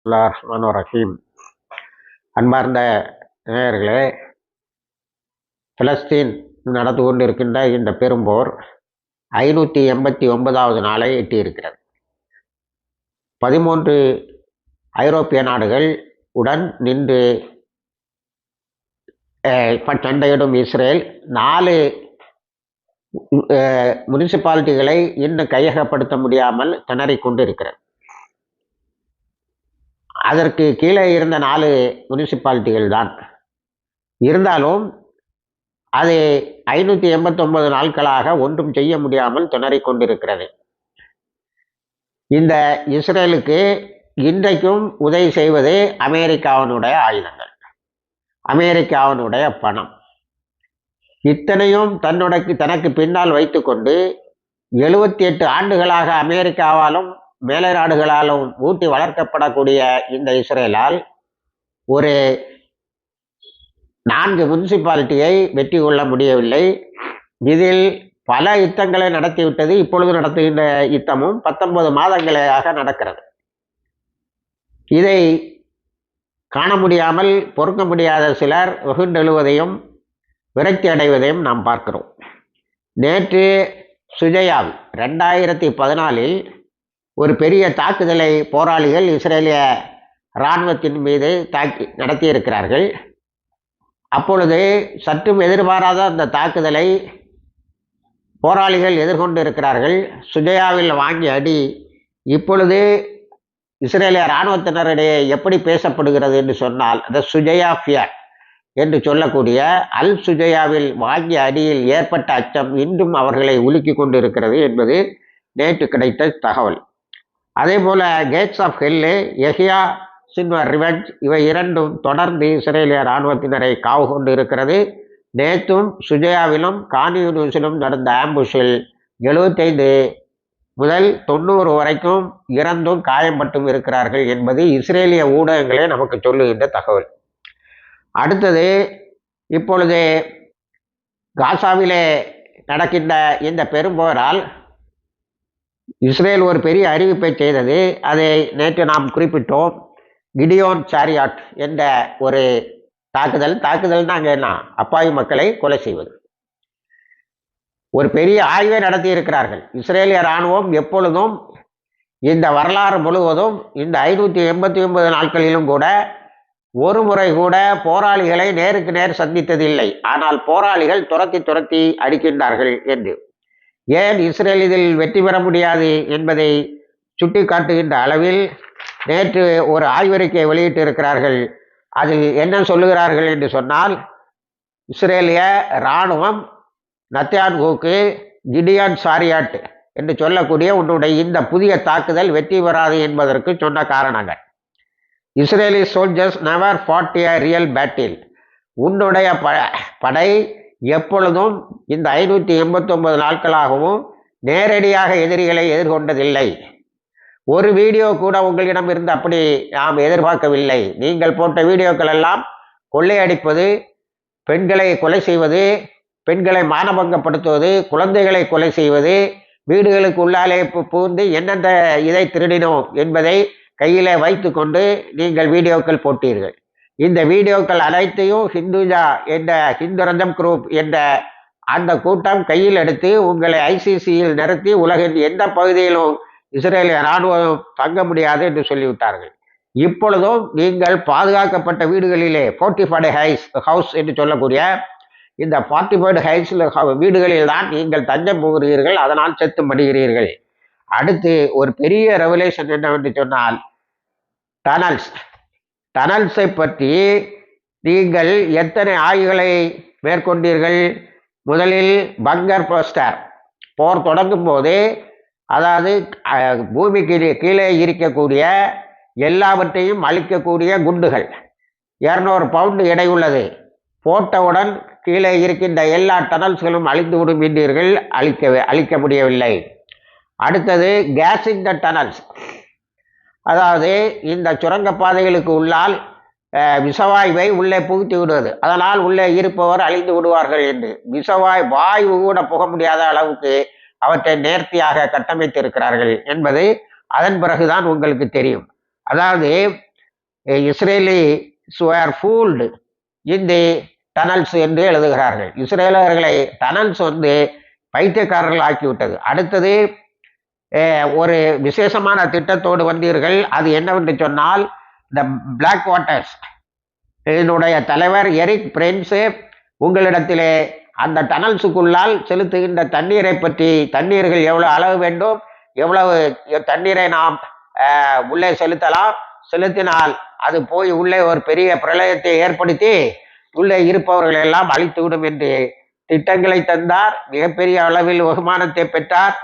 ரஹீம். அன்பார்ந்த நேயர்களே, பிலஸ்தீன் நடந்து கொண்டிருக்கின்ற இந்த பெரும்போர் 589வது நாளை எட்டியிருக்கிறது. 13 ஐரோப்பிய நாடுகள் உடன் நின்று சண்டையிடும் இஸ்ரேல் 4 முனிசிபாலிட்டிகளை இன்னும் கையகப்படுத்த முடியாமல் திணறிக் கொண்டிருக்கிறது. அதற்கு கீழே இருந்த 4 முனிசிபாலிட்டிகள் தான். இருந்தாலும் அது 589 நாட்களாக ஒன்றும் செய்ய முடியாமல் திணறிக் கொண்டிருக்கிறது. இந்த இஸ்ரேலுக்கு இன்றைக்கும் உதவி செய்வது அமெரிக்காவினுடைய ஆயுதங்கள், அமெரிக்காவினுடைய பணம். இத்தனையும் தனக்கு பின்னால் வைத்துக்கொண்டு 78 ஆண்டுகளாக அமெரிக்காவாலும் மேலை நாடுகளாலும் ஊட்டி வளர்க்கப்படக்கூடிய இந்த இஸ்ரேலால் ஒரு 4 முனிசிபாலிட்டியை வெற்றி கொள்ள முடியவில்லை. இதில் பல யுத்தங்களை நடத்திவிட்டது. இப்பொழுது நடத்துகின்ற யுத்தமும் 19 மாதங்களாக நடக்கிறது. இதை காண முடியாமல் பொறுக்க முடியாத சிலர் வெகுண்டெழுவதையும் விரக்தி அடைவதையும் நாம் பார்க்கிறோம். நேற்று சுஜயாவில் 2014 ஒரு பெரிய தாக்குதலை போராளிகள் இஸ்ரேலிய இராணுவத்தின் மீது நடத்தியிருக்கிறார்கள். அப்பொழுது சற்றும் எதிர்பாராத அந்த தாக்குதலை போராளிகள் எதிர்கொண்டு இருக்கிறார்கள். சுஜயாவில் வாங்கிய அடி இப்பொழுது இஸ்ரேலிய இராணுவத்தினரிடையே எப்படி பேசப்படுகிறது என்று சொன்னால், அந்த சுஜயா ஃபியர் என்று சொல்லக்கூடிய அல் சுஜயாவில் வாங்கிய அடியில் ஏற்பட்ட அச்சம் இன்றும் அவர்களை உலுக்கி கொண்டு இருக்கிறது என்பது நேற்று கிடைத்த தகவல். அதே போல gates of hell, Yahya Sinwar revenge இவை இரண்டும் தொடர்ந்து இஸ்ரேலிய இராணுவத்தினரை காவு கொண்டு இருக்கிறது. நேற்றும் சுஜயாவிலும் கான்யூனிஸிலும் நடந்த ஆம்புஷில் 75 முதல் 90 வரைக்கும் இறந்தும் காயம்பட்டும் இருக்கிறார்கள் என்பது இஸ்ரேலிய ஊடகங்களே நமக்கு சொல்லுகின்ற தகவல். அடுத்தது, இப்பொழுது காசாவிலே நடக்கின்ற இந்த பெரும்போரால் இஸ்ரேல் ஒரு பெரிய அறிவிப்பை செய்தது. அதை நேற்று நாம் குறிப்பிட்டோம். கிடியோன் சாரியாட் என்ற ஒரு தாக்குதல்னா அங்கே என்ன, அப்பாவி மக்களை கொலை செய்வது. ஒரு பெரிய ஆய்வை நடத்தி இருக்கிறார்கள். இஸ்ரேலிய இராணுவம் எப்பொழுதும் இந்த வரலாறு முழுவதும் இந்த 589 நாட்களிலும் கூட ஒரு முறை கூட போராளிகளை நேருக்கு நேர் சந்தித்ததில்லை. ஆனால் போராளிகள் துரத்தி அடிக்கின்றார்கள் என்று. ஏன் இஸ்ரேல் இதில் வெற்றி பெற முடியாது என்பதை சுட்டி காட்டுகின்ற அளவில் நேற்று ஒரு ஆய்வறிக்கை வெளியிட்டு இருக்கிறார்கள். அதில் என்ன சொல்லுகிறார்கள் என்று சொன்னால், இஸ்ரேலிய இராணுவம் நத்யான்கூக்கு கிடியான் சாரியாட் என்று சொல்லக்கூடிய உன்னுடைய இந்த புதிய தாக்குதல் வெற்றி பெறாது என்பதற்கு சொன்ன காரணங்கள். Israeli soldiers never fought a real battle. உன்னுடைய படை எப்பொழுதும் இந்த 589 நாட்களாகவும் நேரடியாக எதிரிகளை எதிர்கொண்டதில்லை. ஒரு வீடியோ கூட உங்களிடம் இருந்து அப்படி நாம் எதிர்பார்க்கவில்லை. நீங்கள் போட்ட வீடியோக்கள் எல்லாம் கொள்ளையடிப்பது, பெண்களை கொலை செய்வது, பெண்களை மானபங்கப்படுத்துவது, குழந்தைகளை கொலை செய்வது, வீடுகளுக்கு உள்ளாலே புகுந்து எந்தெந்த இதை திருடினோம் என்பதை கையிலே வைத்து கொண்டு நீங்கள் வீடியோக்கள் போட்டீர்கள். இந்த வீடியோக்கள் அனைத்தையும் ஹிந்துஜா என்ற ஹிந்து ரஞ்சம் குரூப் என்ற அந்த கூட்டம் கையில் எடுத்து உங்களை ஐசிசியில் நிறுத்தி உலகின் எந்த பகுதியிலும் இஸ்ரேலிய இராணுவம் தங்க முடியாது என்று சொல்லிவிட்டார்கள். இப்பொழுதும் நீங்கள் பாதுகாக்கப்பட்ட வீடுகளிலே 45 ஹவுஸ் என்று சொல்லக்கூடிய இந்த 45 வீடுகளில் தான் நீங்கள் தஞ்சம் புகுகிறீர்கள். அதனால் செத்து மடிகிறீர்கள். அடுத்து ஒரு பெரிய ரெவலேஷன் என்னவென்று சொன்னால், டனல்ஸை பற்றி நீங்கள் எத்தனை ஆய்வுகளை மேற்கொண்டீர்கள்? முதலில் பங்கர் போஸ்டர் போர் தொடங்கும் போது, அதாவது பூமிக்கு கீழே இருக்கக்கூடிய எல்லாவற்றையும் அழிக்கக்கூடிய குண்டுகள் 200 பவுண்டு எடை உள்ளது. போட்டவுடன் கீழே இருக்கின்ற எல்லா டனல்ஸ்களும் அழிந்துவிடும் என்றீர்கள். அழிக்க முடியவில்லை. அடுத்தது கேஸிங் த டனல்ஸ், அதாவது இந்த சுரங்கப்பாதைகளுக்கு உள்ளால் விஷவாயுவை உள்ளே புகுத்தி விடுவது, அதனால் உள்ளே இருப்பவர் அழிந்து விடுவார்கள் என்று. வாயு கூட புக முடியாத அளவுக்கு அவற்றை நேர்த்தியாக கட்டமைத்திருக்கிறார்கள் என்பது அதன் பிறகுதான் உங்களுக்கு தெரியும். அதாவது Israeli were fooled in the tunnels என்று எழுதுகிறார்கள். இஸ்ரேலர்களை டனல்ஸ் வந்து பைத்தியக்காரர்கள் ஆக்கிவிட்டது. அடுத்தது ஒரு விசேஷமான திட்டத்தோடு வந்தீர்கள். அது என்னவென்று சொன்னால் த பிளாக் வாட்டர்ஸ். இதனுடைய தலைவர் எரிக் பிரின்ஸு உங்களிடத்திலே அந்த டனல்ஸுக்குள்ளால் செலுத்துகின்ற தண்ணீரை பற்றி, தண்ணீர்கள் எவ்வளவு அளவு வேண்டும், எவ்வளவு தண்ணீரை நாம் உள்ளே செலுத்தினால் அது போய் உள்ளே ஒரு பெரிய பிரளயத்தை ஏற்படுத்தி உள்ளே இருப்பவர்கள் எல்லாம் அழித்துவிடும் என்று திட்டங்களை தந்தார். மிகப்பெரிய அளவில் வருமானத்தை பெற்றார்.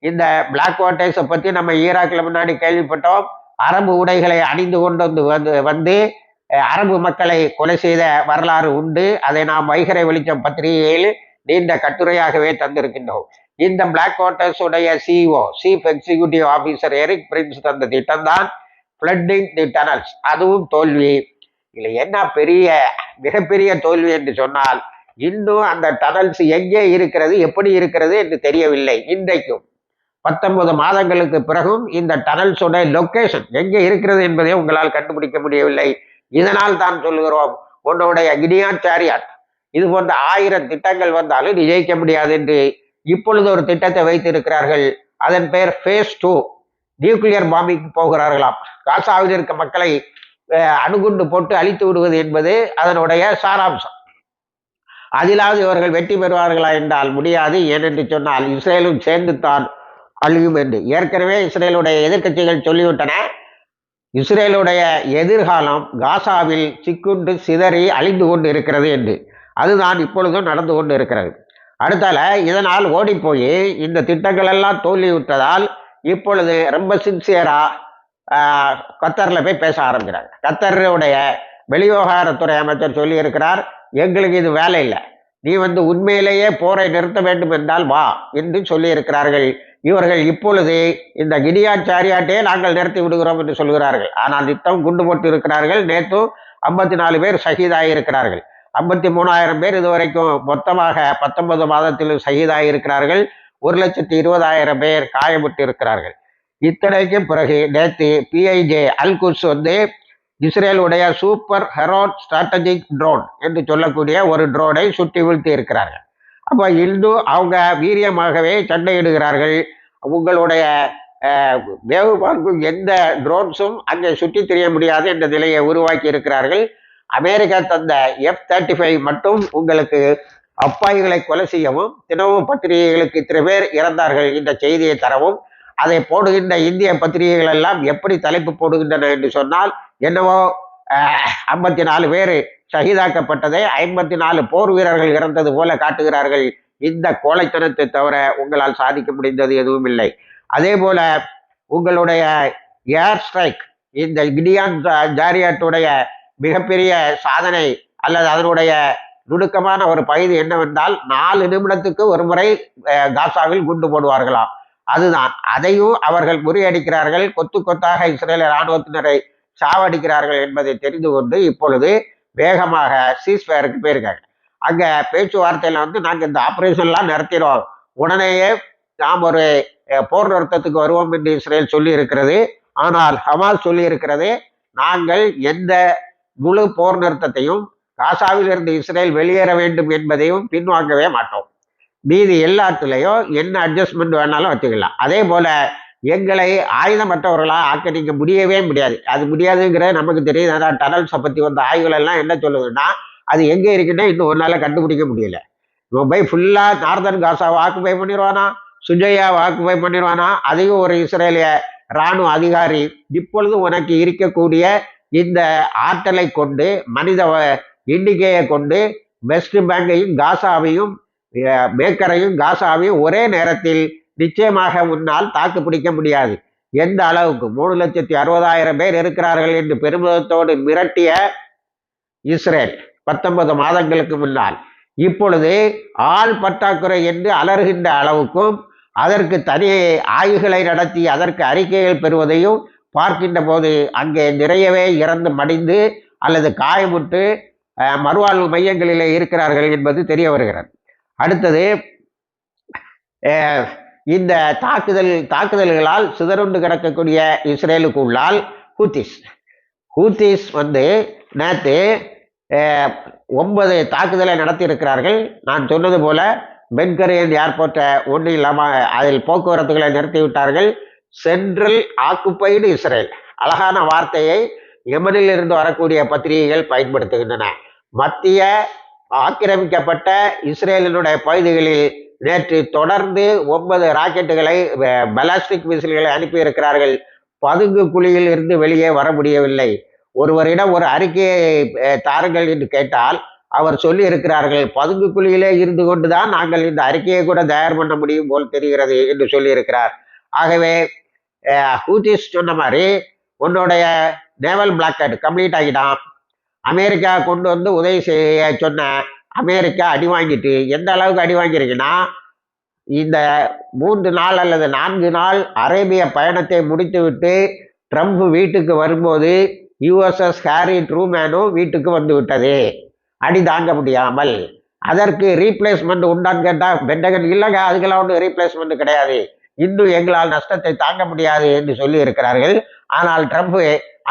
இந்த பிளாக் வாட்டர்ஸை பற்றி நம்ம ஈராக்கில் முன்னாடி கேள்விப்பட்டோம். அரபு உடைகளை அணிந்து கொண்டு வந்து அரபு மக்களை கொலை செய்த வரலாறு உண்டு. அதை நாம் வைகரை வெளிச்சம் பத்திரிகையில் நீண்ட கட்டுரையாகவே தந்திருக்கின்றோம். இந்த பிளாக் வாட்டர்ஸ் உடைய CEO, chief executive officer Erik Prince தந்த திட்டம் தான் ஃப்ளட்டிங் தி டனல்ஸ். அதுவும் தோல்வி. இல்லை என்ன மிகப்பெரிய தோல்வி என்று சொன்னால், இன்னும் அந்த டனல்ஸ் எங்கே இருக்கிறது, எப்படி இருக்கிறது என்று தெரியவில்லை. இன்றைக்கும் 19 மாதங்களுக்கு பிறகும் இந்த டனல்ஸோட லொக்கேஷன் எங்கே இருக்கிறது என்பதை உங்களால் கண்டுபிடிக்க முடியவில்லை. இதனால் தான் சொல்லுகிறோம், உன்னுடைய கிடியான் சாரியாட் இது போன்ற 1000 திட்டங்கள் வந்தாலும் நீ ஜெயிக்க முடியாது என்று இப்பொழுது ஒரு திட்டத்தை வைத்திருக்கிறார்கள். அதன் பெயர் ஃபேஸ் 2. Nuclear bombing போகிறார்களாம். காசாவில் இருக்க மக்களை அணுகுண்டு போட்டு அழித்து விடுவது என்பது அதனுடைய சாராம்சம். அதிலாவது இவர்கள் வெற்றி பெறுவார்களா என்றால் முடியாது. ஏனென்று சொன்னால் இஸ்ரேலும் சேர்ந்து தான் அழியும் என்று ஏற்கனவே இஸ்ரேலுடைய எதிர்க்கட்சிகள் சொல்லிவிட்டன. இஸ்ரேலுடைய எதிர்காலம் காசாவில் சிக்குண்டு சிதறி அழிந்து கொண்டு இருக்கிறது என்று. அதுதான் இப்பொழுதும் நடந்து கொண்டு இருக்கிறது. அடுத்தால இதனால் ஓடிப்போய் இந்த திட்டங்கள் எல்லாம் தோல்வியுற்றதால் இப்பொழுது ரொம்ப சின்சியரா கத்தரில் போய் பேச ஆரம்பிக்கிறாங்க. கத்தருடைய வெளிவிவகாரத்துறை அமைச்சர் சொல்லி இருக்கிறார், எங்களுக்கு இது வேலை இல்லை, நீ வந்து உண்மையிலேயே போரை நிறுத்த வேண்டும் என்றால் வா என்று சொல்லி இருக்கிறார்கள். இவர்கள் இப்பொழுது இந்த கிடியான் சாரியாட்டே நாங்கள் நிறுத்தி விடுகிறோம் என்று சொல்கிறார்கள். ஆனால் நித்தம் குண்டு போட்டு இருக்கிறார்கள். நேற்று 54 பேர் ஷஹீதாகி இருக்கிறார்கள். 53,000 பேர் இதுவரைக்கும் மொத்தமாக 19 மாதத்தில் ஷஹீதாகி இருக்கிறார்கள். 1,20,000 பேர் காயப்பட்டு இருக்கிறார்கள். இத்தனைக்கும் பிறகு நேற்று பிஐஜே அல்குஸ் வந்து இஸ்ரேலுடைய சூப்பர் ஹெரோன் ஸ்ட்ராட்டஜிக் ட்ரோன் என்று சொல்லக்கூடிய ஒரு ட்ரோனை சுட்டி வீழ்த்தி இருக்கிறார்கள். அப்போ இன்னும் அவங்க வீரியமாகவே சண்டையிடுகிறார்கள். உங்களுடைய வேவு பார்க்கும் எந்த ட்ரோன்ஸும் அங்கே சுற்றி தெரிய முடியாது என்ற நிலையை உருவாக்கி இருக்கிறார்கள். அமெரிக்கா தந்த F-35 மட்டும் உங்களுக்கு அப்பாய்களை கொலை செய்யவும், தினமும் பத்திரிகைகளுக்கு இத்தனை பேர் இறந்தார்கள் இந்த செய்தியை தரவும், அதை போடுகின்ற இந்திய பத்திரிகைகள் எல்லாம் எப்படி தலைப்பு போடுகின்றன என்று சொன்னால், என்னவோ 54 பேர் ஷஹீதாக்கப்பட்டதை 54 போர் வீரர்கள் இறந்தது போல காட்டுகிறார்கள். இந்த கோழைத்தனத்தை தவிர உங்களால் சாதிக்க முடிந்தது எதுவும் இல்லை. அதே போல உங்களுடைய ஏர் ஸ்ட்ரைக், இந்த கிடியான் சாரியாட்டுடைய மிகப்பெரிய சாதனை அல்லது அதனுடைய நுணுக்கமான ஒரு பகுதி என்னவென்றால், 4 நிமிடத்துக்கு ஒரு முறை காசாவில் குண்டு போடுவார்களாம். அதுதான், அதையும் அவர்கள் முறியடிக்கிறார்கள். கொத்து கொத்தாக இஸ்ரேல் இராணுவத்தினரை சாவடிக்கிறார்கள் என்பதை தெரிந்து கொண்டு இப்பொழுது வேகமாக சீஸ்ஃபயருக்கு போயிருக்காங்க. அங்கே பேச்சுவார்த்தையில் வந்து நாங்கள் இந்த ஆப்ரேஷன்லாம் நிறுத்திடுவோம், உடனேயே நாம் ஒரு போர் நிறுத்தத்துக்கு வருவோம் என்று இஸ்ரேல் சொல்லி இருக்கிறது. ஆனால் ஹமாஸ் சொல்லி இருக்கிறது, நாங்கள் எந்த முழு போர் நிறுத்தத்தையும் காசாவில் இருந்து இஸ்ரேல் வெளியேற வேண்டும் என்பதையும் பின்வாங்கவே மாட்டோம். மீதி எல்லாத்துலேயும் என்ன அட்ஜஸ்ட்மெண்ட் வேணாலும் வச்சுக்கலாம். அதே போல எங்களை ஆயுதமற்றவர்களாக ஆக்க நீங்கள் முடியவே முடியாது. அது முடியாதுங்கிறது நமக்கு தெரியுது. அதான் டனல்ஸை பற்றி வந்த ஆய்வுகள் எல்லாம் என்ன சொல்லுதுன்னா, அது எங்கே இருக்குன்னா இன்னும் ஒரு நாளில் கண்டுபிடிக்க முடியல. மும்பை ஃபுல்லாக நார்தன் காசாவை ஆக்குபை பண்ணிடுவானா, சுஜையாவை ஆக்குபை பண்ணிடுவானா, அதையும் ஒரு இஸ்ரேலிய இராணுவ அதிகாரி இப்பொழுது உனக்கு இருக்கக்கூடிய இந்த ஆற்றலை கொண்டு, மனித எண்ணிக்கையை கொண்டு வெஸ்ட் பேங்கையும் காசாவையும் மேக்கரையும் காசாவையும் ஒரே நேரத்தில் நிச்சயமாக முன்னால் தாக்கு பிடிக்க முடியாது. எந்த அளவுக்கு 3,60,000 பேர் இருக்கிறார்கள் என்று பெருமிதத்தோடு மிரட்டிய இஸ்ரேல் 19 மாதங்களுக்கு முன்னால் இப்பொழுது ஆள் பற்றாக்குறை என்று அலறுகின்ற அளவுக்கும், அதற்கு தனி ஆய்வுகளை நடத்தி அதற்கு அறிக்கைகள் பெறுவதையும் பார்க்கின்ற போது அங்கே நிறையவே இறந்து மடிந்து அல்லது காயமுட்டு மறுவாழ்வு மையங்களிலே இருக்கிறார்கள் என்பது தெரிய வருகிறது. அடுத்தது, இந்த தாக்குதல்களால் சிதறுண்டு கிடக்கக்கூடிய இஸ்ரேலுக்கு உள்ளால் ஹூத்திஸ் ஹூத்திஸ் நேற்று 9 தாக்குதலை நடத்தி இருக்கிறார்கள். நான் சொன்னது போல பென்கரியன் ஏர்போர்ட்டை ஒன்றும் இல்லாமல் அதில் போக்குவரத்துகளை நிறுத்திவிட்டார்கள். சென்ட்ரல் ஆக்குப்பைடு இஸ்ரேல், அழகான வார்த்தையை யெமனில் இருந்து வரக்கூடிய பத்திரிகைகள் பயன்படுத்துகின்றன. மத்திய ஆக்கிரமிக்கப்பட்ட இஸ்ரேலினுடைய பகுதிகளில் நேற்று தொடர்ந்து 9 ராக்கெட்டுகளை பலாஸ்டிக் மிசில்களை அனுப்பியிருக்கிறார்கள். பதுங்கு குழியில் இருந்து வெளியே வர முடியவில்லை. ஒருவரிடம் ஒரு அறிக்கையை தாருங்கள் என்று கேட்டால் அவர் சொல்லி இருக்கிறார்கள், பதுங்கு குழியிலே இருந்து கொண்டுதான் நாங்கள் இந்த அறிக்கையை கூட தயார் பண்ண முடியும் போல் தெரிகிறது என்று சொல்லியிருக்கிறார். ஆகவே ஹூத்திஸ் சொன்ன மாதிரி உன்னுடைய நேவல் பிளாக்கெட் கம்ப்ளீட் ஆகிட்டான். அமெரிக்கா கொண்டு வந்து உதவி செய்ய சொன்ன அமெரிக்கா அடி வாங்கிட்டு, எந்த அளவுக்கு அடி வாங்கியிருக்குன்னா, இந்த 3 நாள் அல்லது 4 நாள் அரேபிய பயணத்தை முடித்துவிட்டு ட்ரம்ப் வீட்டுக்கு வரும்போது யுஎஸ்எஸ் ஹாரி ட்ரூமேனும் வீட்டுக்கு வந்து விட்டது அடி தாங்க முடியாமல். அதற்கு ரீப்ளேஸ்மெண்ட் உண்டான்னு கேட்டால் பென்டகன் இல்லைங்க, அதுக்கெல்லாம் ஒன்றும் ரீப்ளேஸ்மெண்ட் கிடையாது, இன்னும் எங்களால் நஷ்டத்தை தாங்க முடியாது என்று சொல்லி இருக்கிறார்கள். ஆனால் ட்ரம்ப்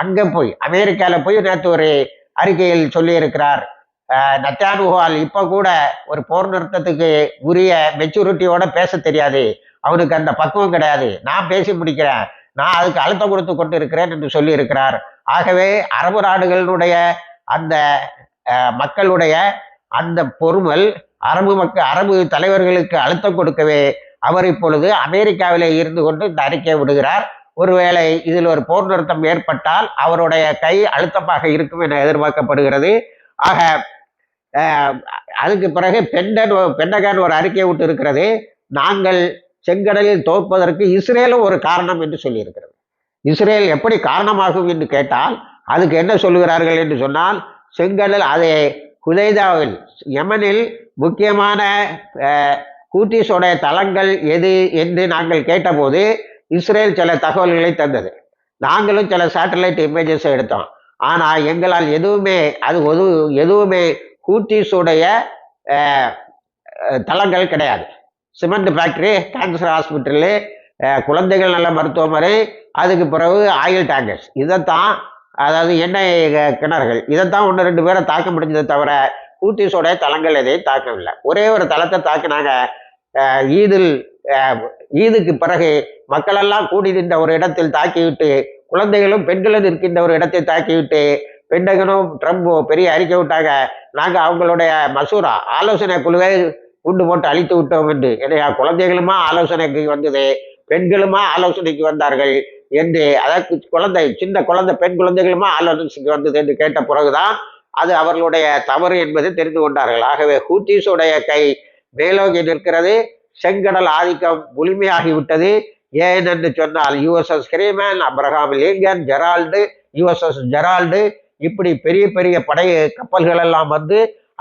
அங்கே போய் அமெரிக்காவில் போய் நேற்று ஒரு அறிக்கையில் சொல்லியிருக்கிறார், நெத்தன்யாஹுவால் இப்போ கூட ஒரு போர் நிறுத்தத்துக்கு உரிய மெச்சூரிட்டியோட பேச தெரியாது, அவனுக்கு அந்த பக்குவம் கிடையாது, நான் பேசி முடிக்கிறேன், நான் அதுக்கு அழுத்தம் கொடுத்து கொண்டு இருக்கிறேன் என்று சொல்லி இருக்கிறார். ஆகவே அரபு நாடுகளுடைய அந்த மக்களுடைய அந்த பொறுமல் அரபு தலைவர்களுக்கு அழுத்தம் கொடுக்கவே அவர் இப்பொழுது அமெரிக்காவிலே இருந்து கொண்டு இந்த அறிக்கையை விடுகிறார். ஒருவேளை இதில் ஒரு போர் நிறுத்தம் ஏற்பட்டால் அவருடைய கை அழுத்தமாக இருக்கும் என எதிர்பார்க்கப்படுகிறது. ஆக அதுக்கு பிறகு பென்டகன் ஒரு அறிக்கையை விட்டு இருக்கிறது, நாங்கள் செங்கடலில் தோற்பதற்கு இஸ்ரேலும் ஒரு காரணம் என்று சொல்லியிருக்கிறது. இஸ்ரேல் எப்படி காரணமாகும் என்று கேட்டால் அதுக்கு என்ன சொல்லுகிறார்கள் என்று சொன்னால், செங்கடல் அதே ஹுதைதாவில் யெமனில் முக்கியமான ஹூத்திஸோடைய தளங்கள் எது என்று நாங்கள் கேட்டபோது இஸ்ரேல் சில தகவல்களை தந்தது. நாங்களும் சில சேட்டலைட் இமேஜஸை எடுத்தோம். ஆனால் எங்களால் எதுவுமே ஹூத்திஸுடைய தளங்கள் கிடையாது. சிமெண்ட் ஃபேக்ட்ரி, கேன்சர் ஹாஸ்பிட்டலு, குழந்தைகள் நல்ல மருத்துவமனை, அதுக்கு பிறகு ஆயில் டேங்கர்ஸ், இதைத்தான், அதாவது எண்ணெய் கிணறுகள், இதைத்தான் 1-2 பேரை தாக்க முடிஞ்சதை தவிர ஹூத்திஸோடைய தளங்கள் எதையும் தாக்கவில்லை. ஒரே ஒரு தளத்தை தாக்கினாங்க. ஈதுக்கு பிறகு மக்களெல்லாம் கூடி நின்ற ஒரு இடத்தில் தாக்கிவிட்டு, குழந்தைகளும் பெண்களும் இருக்கின்ற ஒரு இடத்தை தாக்கிவிட்டு பென்டகனும் ட்ரம்பும் பெரிய அறிக்கை விட்டாங்க, நாங்கள் அவங்களுடைய மசூரா ஆலோசனை குழுவை குண்டு போட்டு அழித்து விட்டோம் என்று. என்னையா குழந்தைகளுமா ஆலோசனைக்கு வந்தது, பெண்களுமா ஆலோசனைக்கு வந்தார்கள் என்று, அதாவது சின்ன குழந்தை பெண் குழந்தைகளுமா ஆலோசனைக்கு வந்தது என்று கேட்ட பிறகுதான் அது அவர்களுடைய தவறு என்பதை தெரிந்து கொண்டார்கள். ஆகவே ஹூத்திஸுடைய கை மேலோங்கி நிற்கிறது. செங்கடல் ஆதிக்கம் முழுமையாகிவிட்டது. ஏன் என்று சொன்னால் யுஎஸ்எஸ் கிரீமன், அப்ரஹாம் லிங்கன், யுஎஸ்எஸ் ஜெரால்டு, இப்படி பெரிய பெரிய படை கப்பல்கள் எல்லாம்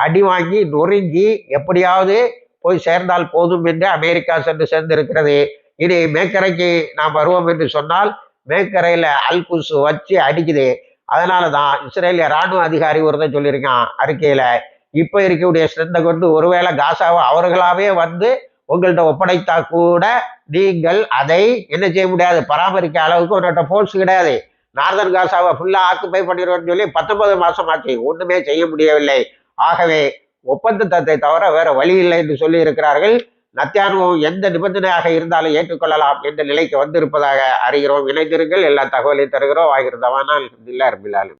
அடி வாங்கி நொறுங்கி எப்படியாவது போய் சேர்ந்தால் போதும் என்று அமெரிக்கா சென்று சேர்ந்திருக்கிறது. இனி மேக்கரைக்கு நாம் வருவோம் என்று சொன்னால் மேக்கரையில் அல்குஸ் வச்சு அடிக்குது. அதனால தான் இஸ்ரேலிய இராணுவ அதிகாரி ஒருத்தன் சொல்லியிருக்கான் அறிக்கையில், இப்போ இருக்கக்கூடிய ஸ்ட்ரென்த்தை கொண்டு ஒருவேளை காசாவை அவர்களாவே உங்கள்கிட்ட ஒப்படைத்தா கூட நீங்கள் அதை என்ன செய்ய முடியாது, பராமரிக்க அளவுக்கு உங்கள்கிட்ட ஃபோர்ஸ் கிடையாது. நார்தன் காசாவை ஃபுல்லாக ஆக்குப்பை பண்ணிடுவோம்னு சொல்லி 19 மாதம் ஆச்சு, ஒன்றுமே செய்ய முடியவில்லை. ஆகவே ஒப்பந்தத்தை தவிர வேற வழி இல்லை என்று சொல்லி இருக்கிறார்கள். நெத்தன்யாஹு எந்த நிபந்தனையாக இருந்தாலும் ஏற்றுக்கொள்ளலாம் என்ற நிலைக்கு வந்திருப்பதாக அறிகிறோம். இணைந்திருங்கள், எல்லா தகவலையும் தருகிறோம். ஆகிருந்தவானால் இல்லை.